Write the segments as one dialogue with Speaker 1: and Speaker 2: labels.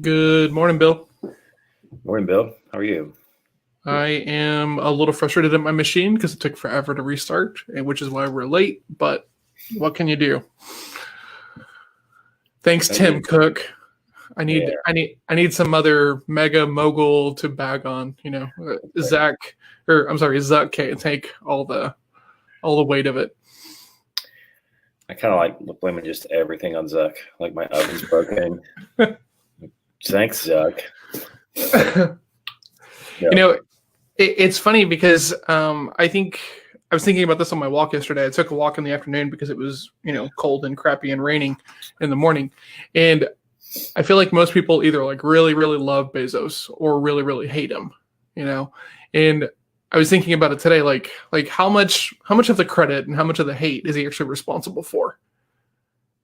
Speaker 1: Good morning, Bill.
Speaker 2: Morning, Bill. How are you?
Speaker 1: I am a little frustrated at my machine because it took forever to restart, which is why we're late. But what can you do? Thanks, Tim Cook. I need some other mega mogul to bag on. Zach, or I'm sorry, Zuck can't take all the weight of it.
Speaker 2: I kind of like blaming just everything on Zuck. Like my oven's broken. Thanks, Zuck.
Speaker 1: Yeah. It's funny because I think I was thinking about this on my walk yesterday. I took a walk in the afternoon because it was, cold and crappy and raining in the morning. And I feel like most people either like really, really love Bezos or really, really hate him, And I was thinking about it today, like how much of the credit and how much of the hate is he actually responsible for?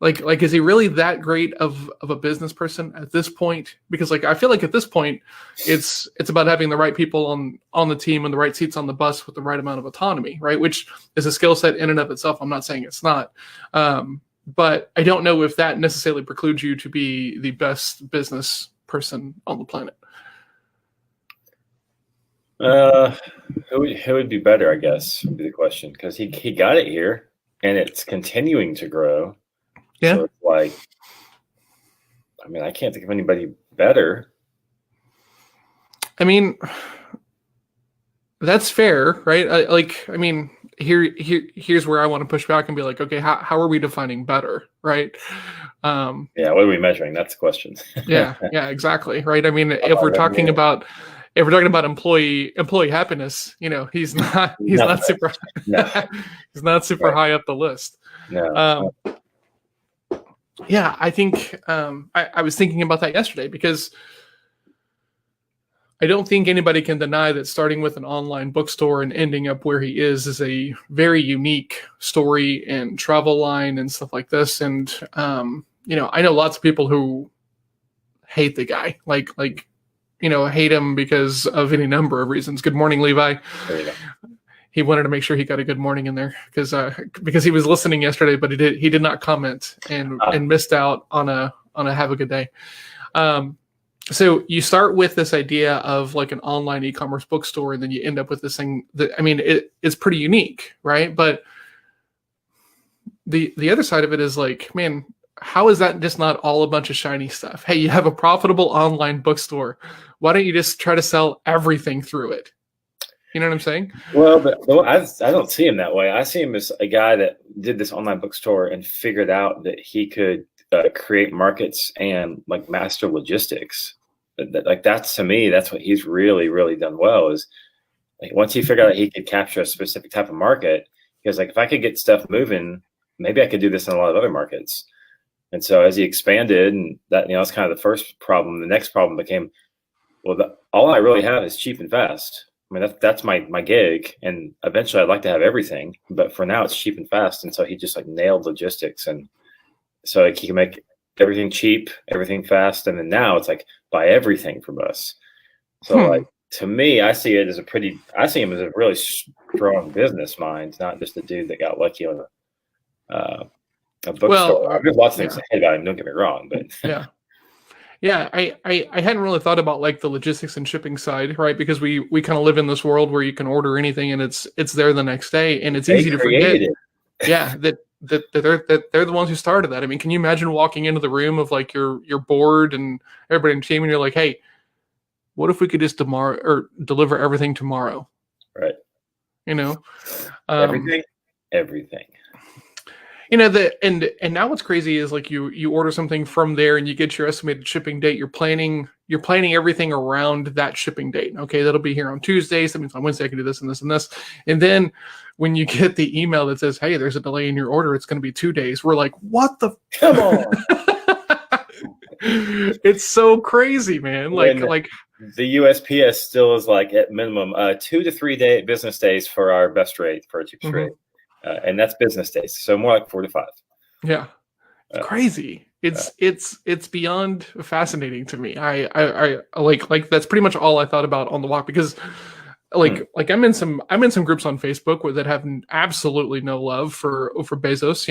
Speaker 1: Like, is he really that great of a business person at this point? Because I feel like at this point, it's about having the right people on the team and the right seats on the bus with the right amount of autonomy, right? Which is a skill set in and of itself. I'm not saying it's not, but I don't know if that necessarily precludes you to be the best business person on the planet.
Speaker 2: Who would be better? I guess would be the question, because he got it here and it's continuing to grow.
Speaker 1: Yeah.
Speaker 2: So it's I can't think of anybody better.
Speaker 1: I mean, that's fair, right? Here's where I want to push back and be like, okay, how are we defining better, right?
Speaker 2: Yeah, what are we measuring? That's the question.
Speaker 1: yeah, exactly, right. I mean, if we're talking about employee happiness, he's not super he's not super high up the list.
Speaker 2: No.
Speaker 1: Yeah, I think I was thinking about that yesterday because I don't think anybody can deny that starting with an online bookstore and ending up where he is a very unique story and travel line and stuff like this. And, I know lots of people who hate the guy, hate him because of any number of reasons. Good morning, Levi. He wanted to make sure he got a good morning in there because he was listening yesterday, but he did not comment and missed out on a have a good day. So you start with this idea of like an online e-commerce bookstore, and then you end up with this thing that, it's pretty unique, right? But the other side of it is like, man, how is that just not all a bunch of shiny stuff? Hey, you have a profitable online bookstore. Why don't you just try to sell everything through it? You know what I'm saying?
Speaker 2: Well, but I don't see him that way. I see him as a guy that did this online bookstore and figured out that he could create markets and master logistics. That's, to me, that's what he's really, really done well. Is once he figured out he could capture a specific type of market, he was like, if I could get stuff moving, maybe I could do this in a lot of other markets. And so as he expanded, and that's kind of the first problem. The next problem became, all I really have is cheap and fast. That's my gig, and eventually I'd like to have everything, but for now it's cheap and fast. And so he just nailed logistics, and so he can make everything cheap, everything fast, and then now it's buy everything from us. So to me, I see him as a really strong business mind, not just a dude that got lucky on a bookstore. Well, there's lots of things to hate about him, don't get me wrong, but
Speaker 1: Yeah, I hadn't really thought about the logistics and shipping side, right? Because we kind of live in this world where you can order anything and it's there the next day, and it's easy to forget. Yeah, that they're the ones who started that. Can you imagine walking into the room of your board and everybody in the team, and you're like, hey, what if we could just deliver everything tomorrow?
Speaker 2: Right. Everything.
Speaker 1: And now what's crazy is you order something from there and you get your estimated shipping date. You're planning everything around that shipping date. Okay, that'll be here on Tuesday. So that means on Wednesday I can do this and this and this. And then when you get the email that says, hey, there's a delay in your order, it's going to be 2 days. We're like, what the?
Speaker 2: Come on.
Speaker 1: It's so crazy, man.
Speaker 2: The USPS still is at minimum 2 to 3 business days for our best rate, for our cheapest rate. And that's business days, so more like 4 to 5.
Speaker 1: Yeah, it's crazy. It's beyond fascinating to me. I like that's pretty much all I thought about on the walk, because I'm in some groups on Facebook that have absolutely no love for Bezos.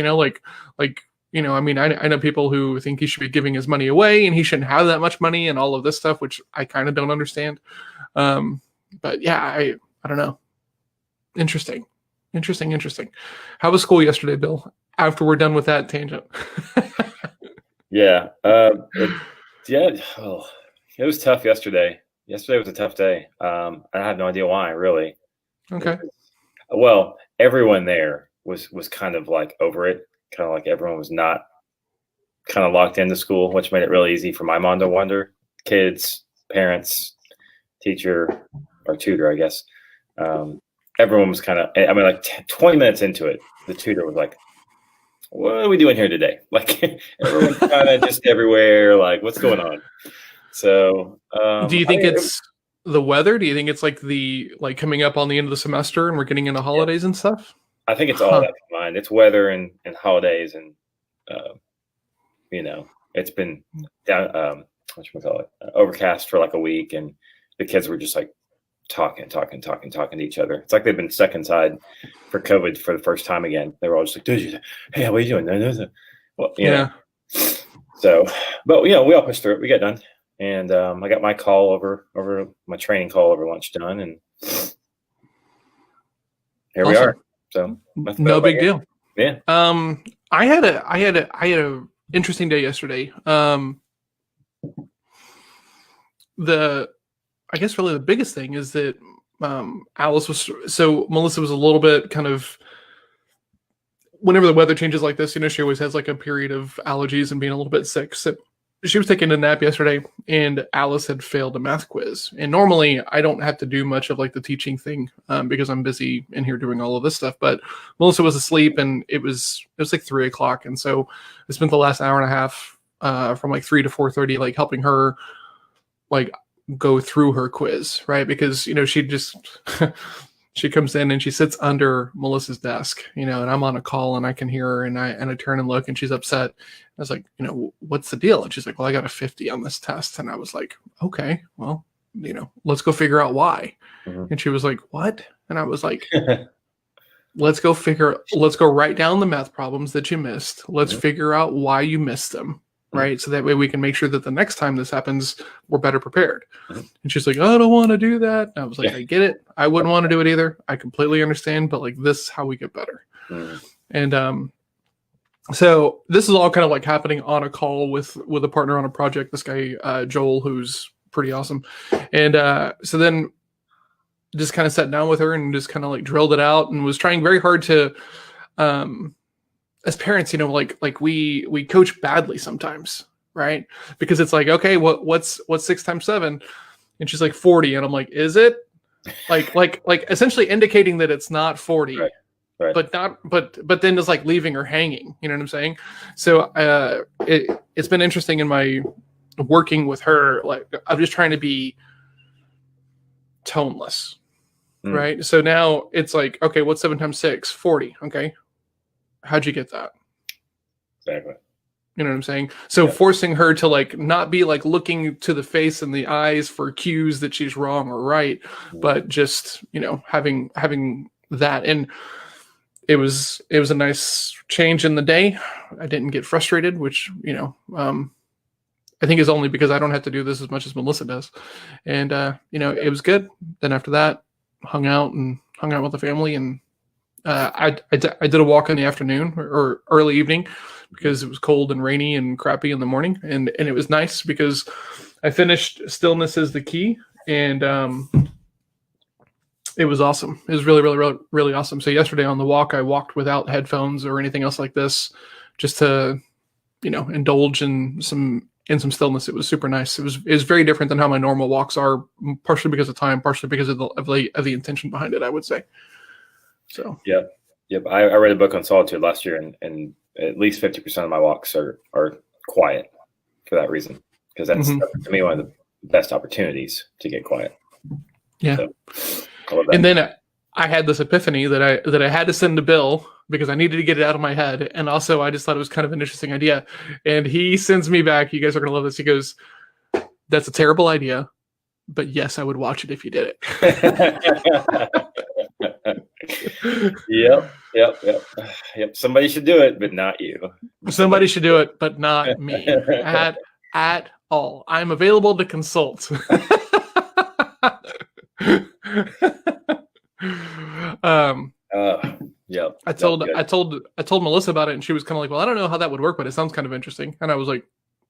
Speaker 1: I mean, I know people who think he should be giving his money away and he shouldn't have that much money and all of this stuff, which I kind of don't understand. But yeah, I don't know. Interesting. How was school yesterday, Bill? After we're done with that tangent.
Speaker 2: Yeah. It was tough yesterday. Yesterday was a tough day. I had no idea why, really.
Speaker 1: Okay.
Speaker 2: Well, everyone there was kind of like over it. Kind of like everyone was not kind of locked into school, which made it really easy for my mom to wonder. Kids, parents, teacher, or tutor, I guess. Everyone was kind of, I mean, like 20 minutes into it, the tutor was like, what are we doing here today? Like, everyone's kind of just everywhere. Like, what's going on? So,
Speaker 1: do you think it's the weather? Do you think it's like coming up on the end of the semester and we're getting into holidays and stuff?
Speaker 2: I think it's all that combined. It's weather and holidays, and it's been down, overcast for like a week, and the kids were just like talking to each other. It's like they've been stuck inside for COVID for the first time again. They were all just like, "Dude, hey, what are you doing?" No. Well, yeah. So, but we all pushed through it. We got done, and I got my call over my training call over lunch done, and here we are. So
Speaker 1: no big deal.
Speaker 2: Yeah.
Speaker 1: I had a interesting day yesterday. I guess really the biggest thing is that Melissa was a little bit kind of, whenever the weather changes like this, she always has like a period of allergies and being a little bit sick. So she was taking a nap yesterday, and Alice had failed a math quiz. And normally I don't have to do much of like the teaching thing because I'm busy in here doing all of this stuff. But Melissa was asleep, and it was like 3:00, and so I spent the last hour and a half from like 3 to 4:30 like helping her like go through her quiz, right? Because she just she comes in and she sits under Melissa's desk, and I'm on a call and I can hear her, and I turn and look, and she's upset. I was like, what's the deal? And she's like, well, I got a 50 on this test. And I was like, okay, well, let's go figure out why. Mm-hmm. And she was like, what? And I was like, let's go write down the math problems that you missed. Let's figure out why you missed them. Right. So that way we can make sure that the next time this happens, we're better prepared. And she's like, I don't want to do that. And I was like, I get it. I wouldn't want to do it either. I completely understand. But like, this is how we get better. And so this is all kind of like happening on a call with a partner on a project. This guy, Joel, who's pretty awesome. And so then just kind of sat down with her and just kind of like drilled it out, and was trying very hard to as parents, like we coach badly sometimes, right? Because it's like, okay, what's 6 times 7? And she's like 40, and I'm like, is it? Like essentially indicating that it's not 40, right. But then it's like leaving her hanging. You know what I'm saying? So it's been interesting in my working with her. Like, I'm just trying to be toneless, right? So now it's like, okay, what's 7 times 6? 40. Okay. How'd you get that?
Speaker 2: Exactly.
Speaker 1: You know what I'm saying? So forcing her to like not be like looking to the face and the eyes for cues that she's wrong or right, but just having that. And it was a nice change in the day. I didn't get frustrated, which I think is only because I don't have to do this as much as Melissa does. And it was good. Then after that, hung out with the family, and I did a walk in the afternoon or early evening because it was cold and rainy and crappy in the morning, and it was nice because I finished Stillness is the Key, and it was awesome. It was really, really, really, really awesome. So yesterday on the walk, I walked without headphones or anything else like this, just to indulge in some stillness. It was super nice. It was very different than how my normal walks are, partially because of time, partially because of the intention behind it, I would say. So yep.
Speaker 2: I read a book on solitude last year, and at least 50% of my walks are quiet for that reason, because that's to me one of the best opportunities to get quiet.
Speaker 1: Yeah. So, and then I had this epiphany that I had to send to Bill because I needed to get it out of my head, and also I just thought it was kind of an interesting idea. And he sends me back. You guys are gonna love this. He goes, "That's a terrible idea, but yes, I would watch it if you did it."
Speaker 2: Yep. Somebody should do it, but not you.
Speaker 1: Somebody should do it, but not me at all. I'm available to consult.
Speaker 2: Yep.
Speaker 1: I told Melissa about it, and she was kind of like, "Well, I don't know how that would work, but it sounds kind of interesting." And I was like,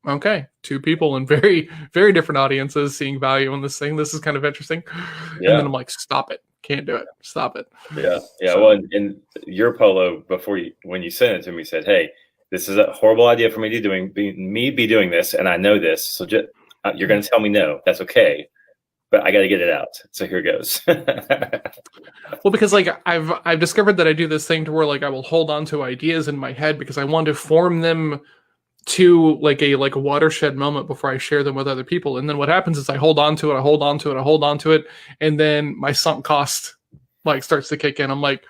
Speaker 1: "Okay, two people in very, very different audiences seeing value in this thing. This is kind of interesting."
Speaker 2: Yeah.
Speaker 1: And then I'm like, "Stop it! Can't do it. Stop it."
Speaker 2: Yeah. So, well, and your polo when you sent it to me said, "Hey, this is a horrible idea for me to be doing this, and I know this. So just, you're going to tell me no. That's okay." But I got to get it out. So here goes.
Speaker 1: Well, because like I've discovered that I do this thing to where like I will hold on to ideas in my head because I want to form them to like a watershed moment before I share them with other people. And then what happens is I hold on to it, and then my sunk cost like starts to kick in. I'm like,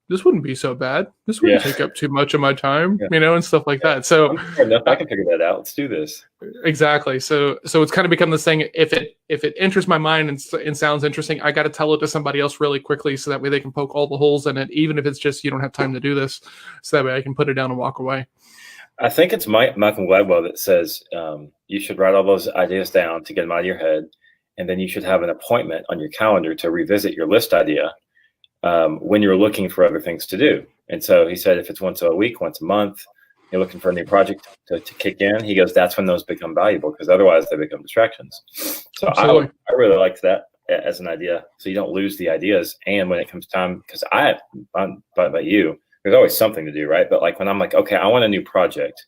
Speaker 1: this wouldn't be so bad. This wouldn't take up too much of my time, and stuff like that. So
Speaker 2: enough, I can figure that out. Let's do this.
Speaker 1: Exactly. So it's kind of become this thing. If it enters my mind and sounds interesting, I got to tell it to somebody else really quickly, so that way they can poke all the holes in it, even if it's just you don't have time to do this. So that way I can put it down and walk away.
Speaker 2: I think it's Malcolm Gladwell that says you should write all those ideas down to get them out of your head, and then you should have an appointment on your calendar to revisit your list idea when you're looking for other things to do. And so he said, if it's once a week, once a month, you're looking for a new project to kick in, he goes, that's when those become valuable, because otherwise they become distractions. So I really liked that as an idea. So you don't lose the ideas. And when it comes time, because about you, there's always something to do, right? But like when I'm like, okay, I want a new project,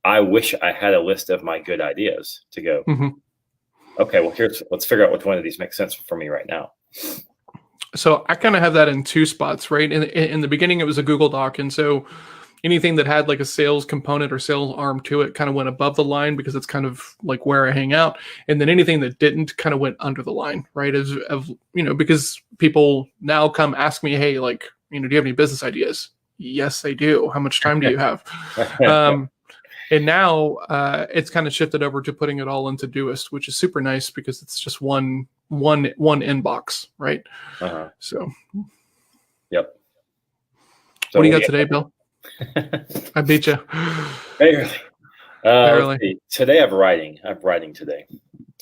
Speaker 2: I wish I had a list of my good ideas to go, okay, well, let's figure out which one of these makes sense for me right now.
Speaker 1: So I kind of have that in two spots, right? In the beginning, it was a Google Doc. And so anything that had like a sales component or sales arm to it kind of went above the line, because it's kind of like where I hang out. And then anything that didn't kind of went under the line, right? Because people now come ask me, hey, like, do you have any business ideas? Yes, I do. How much time do you have? And now it's kind of shifted over to putting it all into Doist, which is super nice because it's just one inbox, right? So,
Speaker 2: yep.
Speaker 1: So what do you got today, Bill? I beat you.
Speaker 2: Barely.
Speaker 1: Barely.
Speaker 2: Today I have writing today.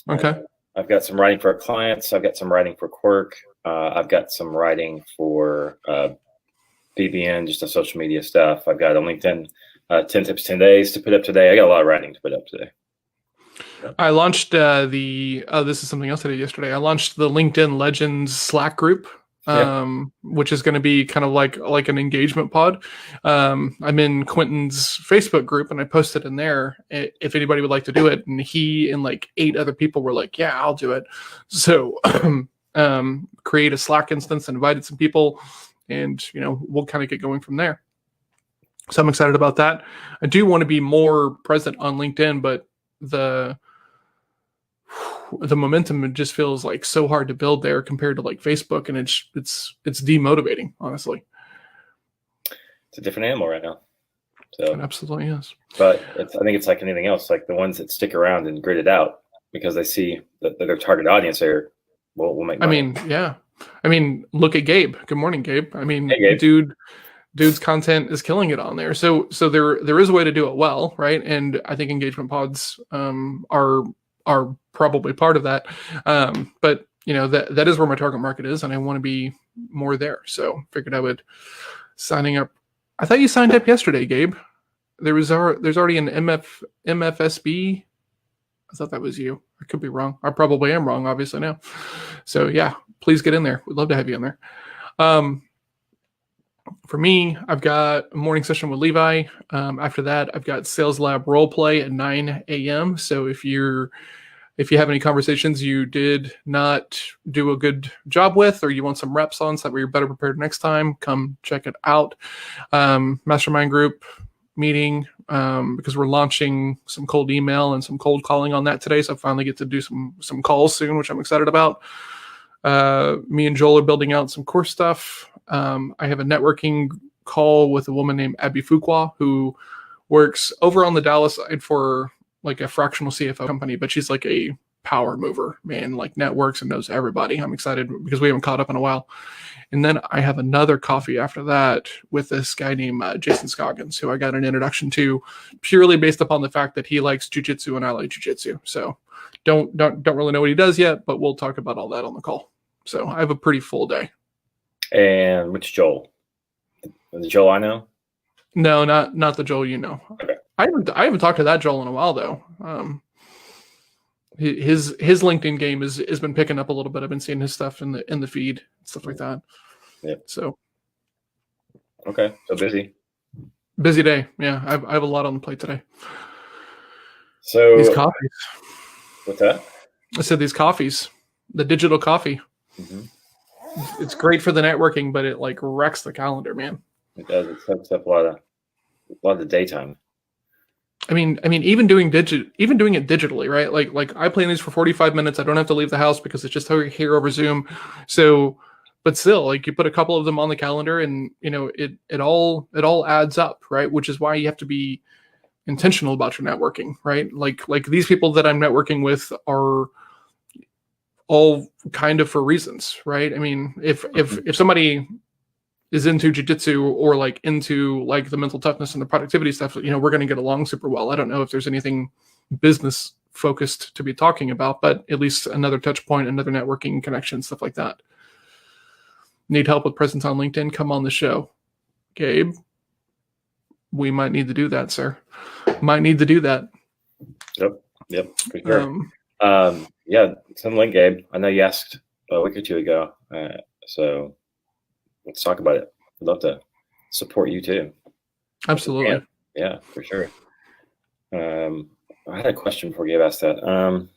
Speaker 1: Okay.
Speaker 2: I've got some writing for clients. I've got some writing for Quirk. I've got some writing for BBN, just on social media stuff. I've got a LinkedIn 10 tips, 10 days to put up today. I got a lot of writing to put up today.
Speaker 1: I launched this is something else I did yesterday. I launched the LinkedIn Legends Slack group, which is going to be kind of like an engagement pod. I'm in Quentin's Facebook group, and I posted in there if anybody would like to do it. And he and like 8 other people were like, yeah, I'll do it. So create a Slack instance and invited some people, and we'll kind of get going from there. So I'm excited about that. I do want to be more present on LinkedIn, but the momentum just feels like so hard to build there compared to like Facebook, and it's demotivating, honestly.
Speaker 2: It's a different animal right now. So
Speaker 1: it absolutely is.
Speaker 2: But I think it's like anything else, like the ones that stick around and grit it out because they see that their target audience there will make money.
Speaker 1: I mean, look at Gabe. Good morning, Gabe. I mean, hey, Gabe. Dude's content is killing it on there. So there is a way to do it well, right? And I think engagement pods are probably part of that. But that is where my target market is, and I want to be more there. So figured I would signing up. I thought you signed up yesterday, Gabe. There's already an MFSB. I thought that was you. I could be wrong. I probably am wrong, obviously now. So yeah, please get in there. We'd love to have you in there. For me, I've got a morning session with Levi. After that, I've got Sales Lab role play at 9 a.m. So if you have any conversations you did not do a good job with, or you want some reps on so that you're better prepared next time, come check it out. Mastermind group meeting, because we're launching some cold email and some cold calling on that today. So I finally get to do some calls soon, which I'm excited about. Me and Joel are building out some course stuff. I have a networking call with a woman named Abby Fuqua, who works over on the Dallas side for like a fractional CFO company, but she's like a power mover, man, like networks and knows everybody. I'm excited because we haven't caught up in a while. And then I have another coffee after that with this guy named Jason Scoggins, who I got an introduction to purely based upon the fact that he likes jujitsu and I like jujitsu. So don't really know what he does yet, but we'll talk about all that on the call. So I have a pretty full day. And
Speaker 2: which Joel? The Joel I know?
Speaker 1: No, not the Joel you know.
Speaker 2: Okay.
Speaker 1: I haven't talked to that Joel in a while though. His LinkedIn game has been picking up a little bit. I've been seeing his stuff in the feed, stuff like that.
Speaker 2: Yep.
Speaker 1: So
Speaker 2: okay, so
Speaker 1: busy day. Yeah, I have a lot on the plate today.
Speaker 2: So
Speaker 1: these coffees.
Speaker 2: What's that?
Speaker 1: I said these coffees, the digital coffee. Mm-hmm. It's great for the networking, but it like wrecks the calendar, man.
Speaker 2: It does. It sucks up a lot of the daytime.
Speaker 1: I mean, even doing it digitally, right? Like I plan these for 45 minutes. I don't have to leave the house because it's just here over Zoom. So, but still, like you put a couple of them on the calendar, and you know it all adds up, right? Which is why you have to be intentional about your networking, right? Like these people that I'm networking with are all kind of for reasons, right? I mean, if somebody is into jiu-jitsu or like into like the mental toughness and the productivity stuff, you know, we're going to get along super well. I don't know if there's anything business focused to be talking about, but at least another touch point, another networking connection, stuff like that. Need help with presence on LinkedIn? Come on the show. Gabe, we might need to do that, sir. Might need to do that.
Speaker 2: Yep, for sure. Yeah, send the link, Gabe. I know you asked a week or two ago, so let's talk about it. I'd love to support you too.
Speaker 1: Absolutely.
Speaker 2: Yeah, for sure. I had a question before Gabe asked that.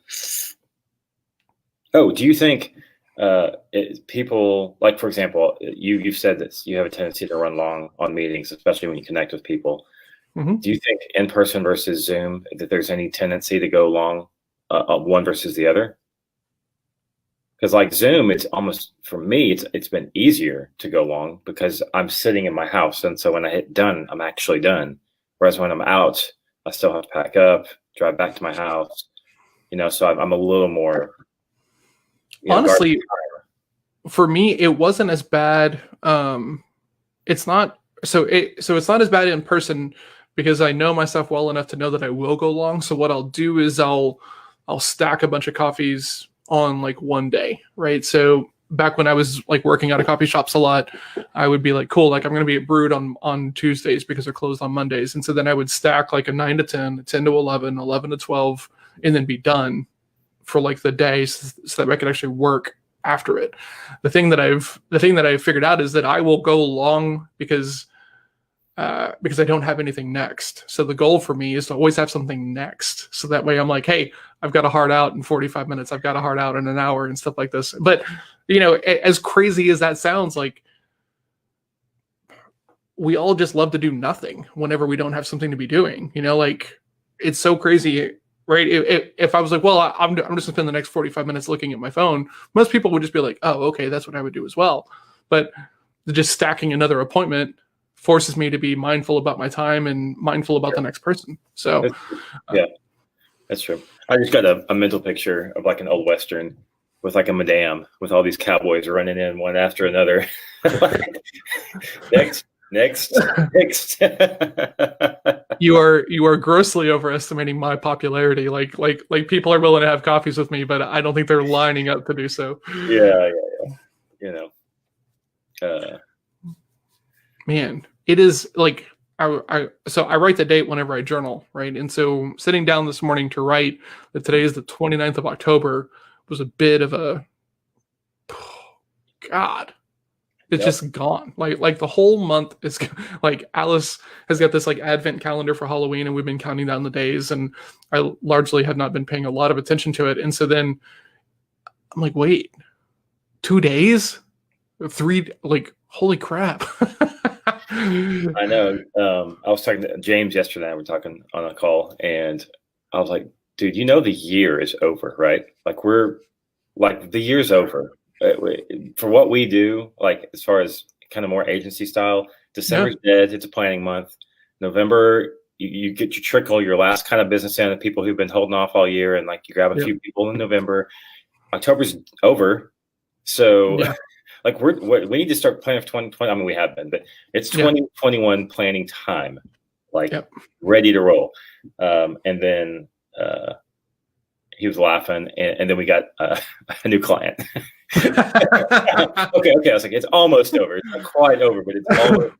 Speaker 2: Do you think people, like, for example, you've said that you have a tendency to run long on meetings, especially when you connect with people. Mm-hmm. Do you think in person versus Zoom that there's any tendency to go long one versus the other? Because like Zoom, it's almost, for me, it's been easier to go long because I'm sitting in my house. And so when I hit done, I'm actually done. Whereas when I'm out, I still have to pack up, drive back to my house, you know, so I'm a little more.
Speaker 1: Honestly, for me, it wasn't as bad. It's not not as bad in person because I know myself well enough to know that I will go long. So what I'll do is I'll stack a bunch of coffees on like one day, right? So back when I was like working out of coffee shops a lot, I would be like, cool, like I'm going to be at Brewed on Tuesdays because they're closed on Mondays. And so then I would stack like a 9 to 10, 10 to 11, 11 to 12, and then be done for like the day so that I could actually work after it. The thing that I've figured out is that I will go long because I don't have anything next. So the goal for me is to always have something next. So that way I'm like, hey, I've got a hard out in 45 minutes. I've got a hard out in an hour and stuff like this. But, you know, as crazy as that sounds, like we all just love to do nothing whenever we don't have something to be doing, you know, like it's so crazy, right? If I was like, well, I'm just gonna spend the next 45 minutes looking at my phone, most people would just be like, oh, okay, that's what I would do as well. But just stacking another appointment forces me to be mindful about my time and mindful about the next person. So
Speaker 2: yeah, that's true. I just got a mental picture of like an old Western with like a madame with all these cowboys running in one after another. next.
Speaker 1: You are grossly overestimating my popularity. Like people are willing to have coffees with me, but I don't think they're lining up to do so.
Speaker 2: Yeah. You know,
Speaker 1: man, it is like I write the date whenever I journal, right? And so sitting down this morning to write that today is the 29th of October was a bit of a God. It's just gone. Like the whole month is like Alice has got this like advent calendar for Halloween and we've been counting down the days and I largely have not been paying a lot of attention to it. And so then I'm like, wait, 2 days? 3, like, holy crap.
Speaker 2: I know. I was talking to James yesterday. We're talking on a call and I was like, dude, you know, the year is over, right? Like the year's over. For what we do, like as far as kind of more agency style, December's dead. It's a planning month. November you get your trickle, your last kind of business in, the people who've been holding off all year, and like you grab a few people in November. October's over, so like we need to start planning for 2020. I mean, we have been, but it's 2021 planning time, like ready to roll. And then he was laughing, and then we got a new client. Okay. I was like, it's almost over. It's not quite over, but it's almost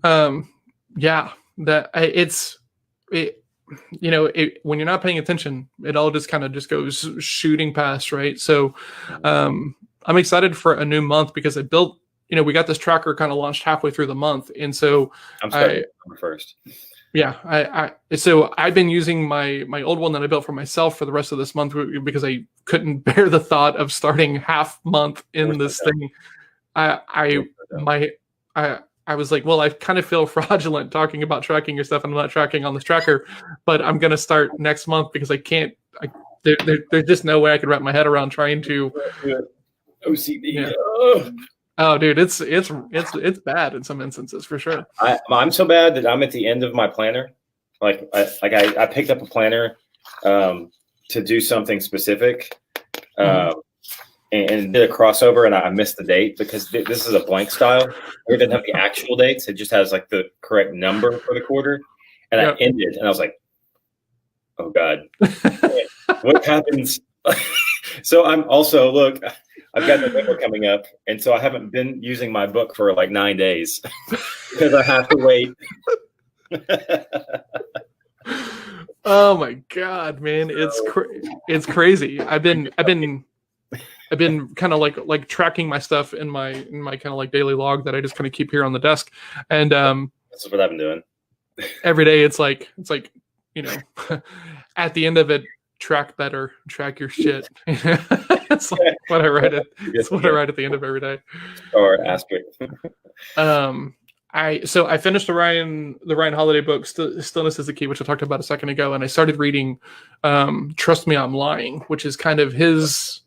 Speaker 2: over.
Speaker 1: When you're not paying attention, it all just kind of just goes shooting past, right? So I'm excited for a new month because I built, we got this tracker kind of launched halfway through the month. And so
Speaker 2: I'm starting first.
Speaker 1: Yeah. So I've been using my old one that I built for myself for the rest of this month because I couldn't bear the thought of starting half month in this thing. I was like, well, I kind of feel fraudulent talking about tracking your stuff, and I'm not tracking on this tracker, but I'm going to start next month because I can't, there's just no way I could wrap my head around trying to
Speaker 2: OCD.
Speaker 1: Yeah. Oh, dude, it's bad in some instances for sure.
Speaker 2: I'm so bad that I'm at the end of my planner. I picked up a planner to do something specific. And did a crossover, and I missed the date because this is a blank style. It doesn't have the actual dates. It just has like the correct number for the quarter. And I ended, and I was like, oh God, what happens? So I'm also, look, I've got November coming up. And so I haven't been using my book for like 9 days because I have to wait.
Speaker 1: Oh my God, man. It's crazy. I've been kind of like tracking my stuff in my kind of like daily log that I just kind of keep here on the desk. And
Speaker 2: that's what I've been doing.
Speaker 1: Every day it's like at the end of it, track better, track your shit. It's like what I write it's what I write at the end of every day.
Speaker 2: Or asterisk.
Speaker 1: I finished the Ryan Holiday book, Stillness is the Key, which I talked about a second ago, and I started reading Trust Me, I'm Lying, which is kind of his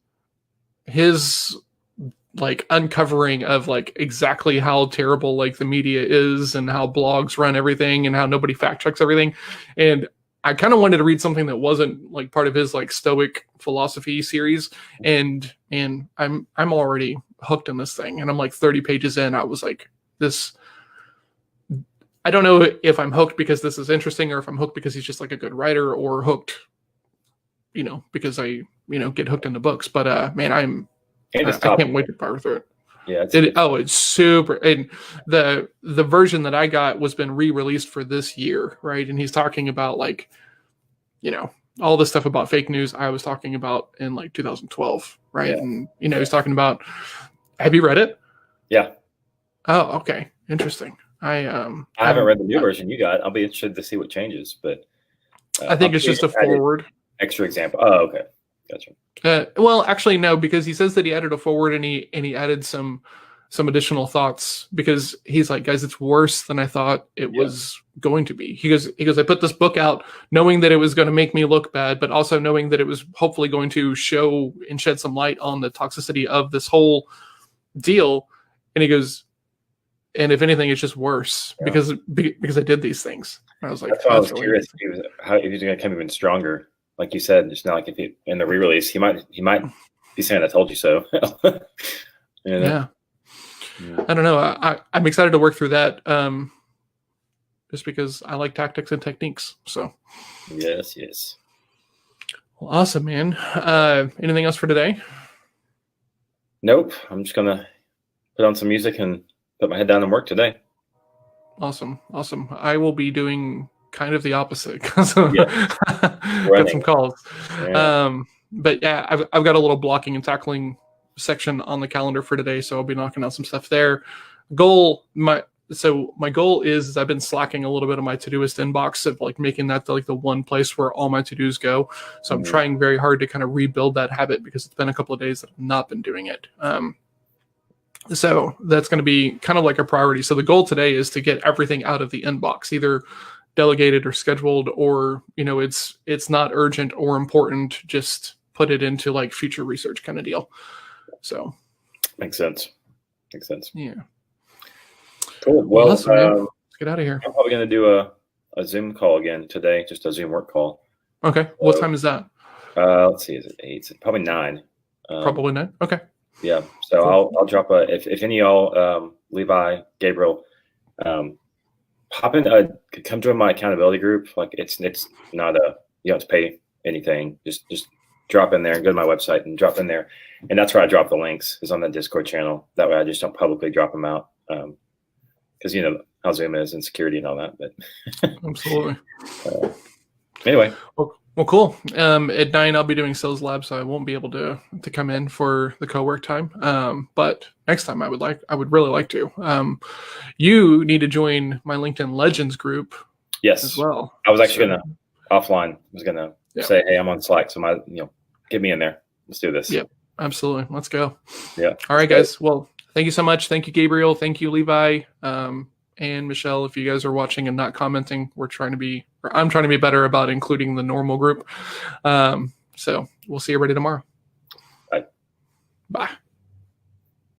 Speaker 1: like uncovering of like exactly how terrible like the media is and how blogs run everything and how nobody fact checks everything. And I kind of wanted to read something that wasn't like part of his like Stoic philosophy series. And I'm already hooked in this thing, and I'm like 30 pages in. I was like, I don't know if I'm hooked because this is interesting, or if I'm hooked because he's just like a good writer, or hooked, because I, get hooked into books. But man, I can't wait to power through it.
Speaker 2: Yeah.
Speaker 1: It's super. And the version that I got was been re-released for this year, right? And he's talking about like, all the stuff about fake news I was talking about in like 2012, right? Yeah. And he's talking about. Have you read it?
Speaker 2: Yeah.
Speaker 1: Oh, okay, interesting. I
Speaker 2: haven't read the new version you got. I'll be interested to see what changes, but
Speaker 1: I think it's just a forward.
Speaker 2: Extra example. Oh, okay. Gotcha.
Speaker 1: Well, actually, no, because he says that he added a forward and he added some additional thoughts, because he's like, guys, it's worse than I thought it was going to be. He goes, I put this book out knowing that it was going to make me look bad, but also knowing that it was hopefully going to show and shed some light on the toxicity of this whole deal. And he goes, and if anything, it's just worse because I did these things. And I was like,
Speaker 2: that's why I was curious if he was going to come even stronger. Like you said, it's not like if he in the re-release, he might be saying, "I told you so."
Speaker 1: Yeah. I don't know. I'm excited to work through that, just because I like tactics and techniques. So.
Speaker 2: Yes.
Speaker 1: Well, awesome, man. Anything else for today?
Speaker 2: Nope. I'm just gonna put on some music and put my head down and work today.
Speaker 1: Awesome. I will be doing kind of the opposite. Got some calls. Yeah. But yeah, I've got a little blocking and tackling section on the calendar for today, so I'll be knocking out some stuff there. My goal is I've been slacking a little bit of my Todoist inbox of like making that the one place where all my to-dos go. So I'm trying very hard to kind of rebuild that habit, because it's been a couple of days that I've not been doing it. So that's going to be kind of like a priority. So the goal today is to get everything out of the inbox, either delegated or scheduled, or it's not urgent or important, just put it into like future research kind of deal. So
Speaker 2: makes sense.
Speaker 1: Yeah.
Speaker 2: Cool. Well,
Speaker 1: awesome, get out of here.
Speaker 2: I'm probably going to do a Zoom call again today, just a Zoom work call.
Speaker 1: Okay. What time is that?
Speaker 2: Let's see, is it 8? It's probably 9.
Speaker 1: Probably 9. Okay.
Speaker 2: Yeah. So
Speaker 1: Cool.
Speaker 2: I'll drop if any of y'all, Levi, Gabriel, hop in, come join my accountability group. Like it's not you don't have to pay anything. Just drop in there and go to my website and drop in there. And that's where I drop the links, is on the Discord channel. That way I just don't publicly drop them out. Because you know how Zoom is and security and all that. But
Speaker 1: Absolutely.
Speaker 2: Anyway.
Speaker 1: Well, cool. At 9, I'll be doing sales lab, so I won't be able to come in for the co-work time. But next time I would really like to. You need to join my LinkedIn Legends group.
Speaker 2: Yes.
Speaker 1: As well.
Speaker 2: I was actually gonna say, hey, I'm on Slack, so get me in there. Let's do this.
Speaker 1: Yep. Absolutely. Let's go.
Speaker 2: Yeah.
Speaker 1: All right, guys. Well, thank you so much. Thank you, Gabriel. Thank you, Levi. And Michelle, if you guys are watching and not commenting, I'm trying to be better about including the normal group. So we'll see everybody tomorrow.
Speaker 2: Bye.
Speaker 1: Bye.